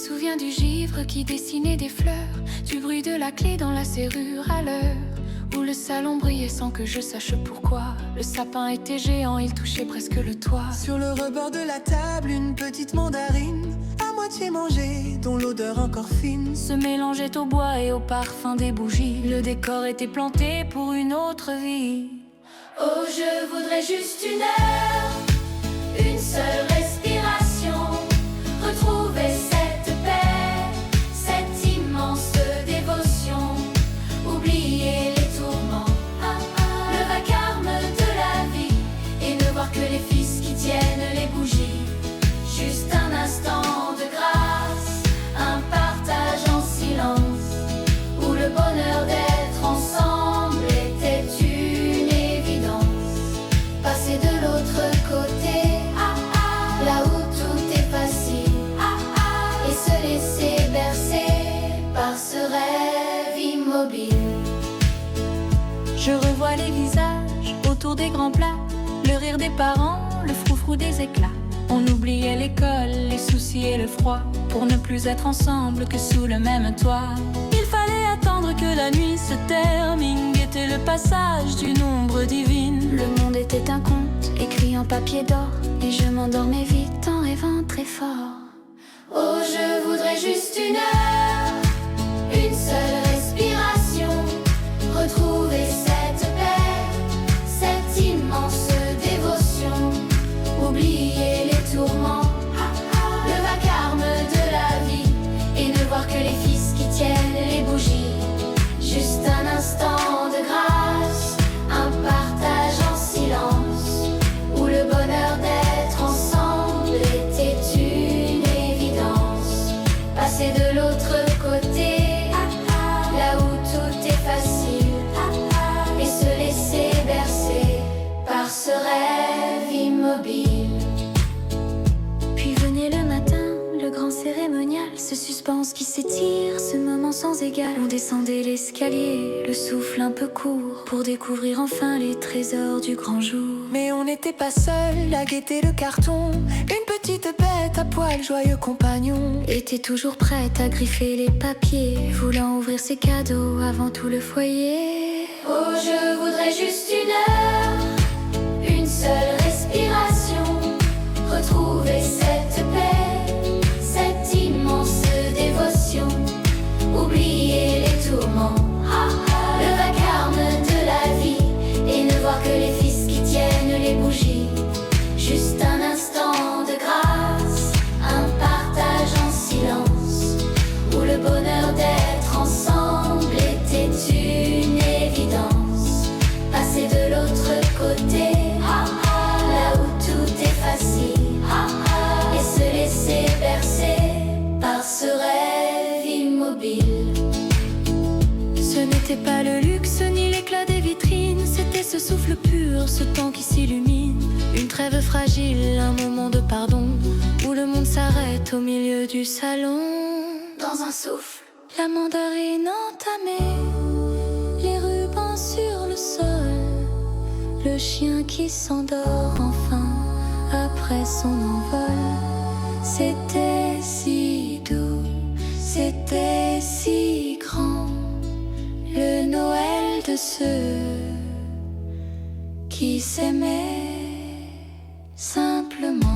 souviens du givre qui dessinait des fleurs, du bruit de la clé dans la serrure à l'heure où le salon brillait sans que je sache pourquoi. Le sapin était géant, il touchait presque le toit. Sur le rebord de la table, une petite mandarine à moitié mangée, dont l'odeur encore fine se mélangeait au bois et au parfum des bougies. Le décor était planté pour une autre vie. Oh, je voudrais juste une heure, une seule respiration, retrouver cette paix, cette immense dévotion, oublier les tourments, le vacarme de la vie, et ne voir que les fils qui tiennent les bougies. Juste un instant de grâce, un partage en silence, où le bonheur d'être ensemble était une évidence. Passer de l'autre côté, là où tout est facile, et se laisser bercer par ce rêve immobile. Je revois les visages autour des grands plats, le rire des parents, le froufrou des éclats. On oubliait l'école, les soucis et le froid, pour ne plus être ensemble que sous le même toit. Il fallait attendre que la nuit se termine, guetter le passage d'une ombre divine. Le monde était un conte, écrit en papier d'or, et je m'endormais vite en rêvant très fort. Oh, je voudrais juste une heure, une seule respiration, retrouver cette paix, cette immense dévotion, oublier les tourments, le vacarme de la vie, et ne voir que les fils qui tiennent les bougies. Juste un instant de grâce, un partage en silence, où le bonheur d'être ensemble était une évidence. Passer de l'autre côté, là où tout est facile, et se laisser bercer par ce rêve immobile. Puis venait le matin, le grand cérémonial, ce suspense qui s'étire, ce moment sans égal. On descendait l'escalier, le souffle un peu court, pour découvrir enfin les trésors du grand jour. Mais on n'était pas seul à guetter le carton. Une petite bête à poil, joyeux compagnon, était toujours prête à griffer les papiers, voulant ouvrir ses cadeaux avant tout le foyer. Oh, je voudrais juste une heure, une seule respiration, retrouver cette paix, cette immense dévotion, oublier les tourments, le vacarme de la vie, et ne voir que les fils qui tiennent les bougies. Juste un instant de grâce, un partage en silence, où le bonheur d'être ensemble était une évidence. Passer de l'autre côté, là où tout est facile, et se laisser bercer par ce rêve immobile. Ce n'était pas le luxe ni l'éclat des vitrines, c'était ce souffle pur, ce temps qui s'illumine. Une trêve fragile, un moment de pardon, où le monde s'arrête au milieu du salon. Dans un souffle, la mandarine entamée, les rubans sur le sol, le chien qui s'endort enfin après son envol. C'était si doux, c'était si grand, le Noël de ceux qui s'aimaient simplement.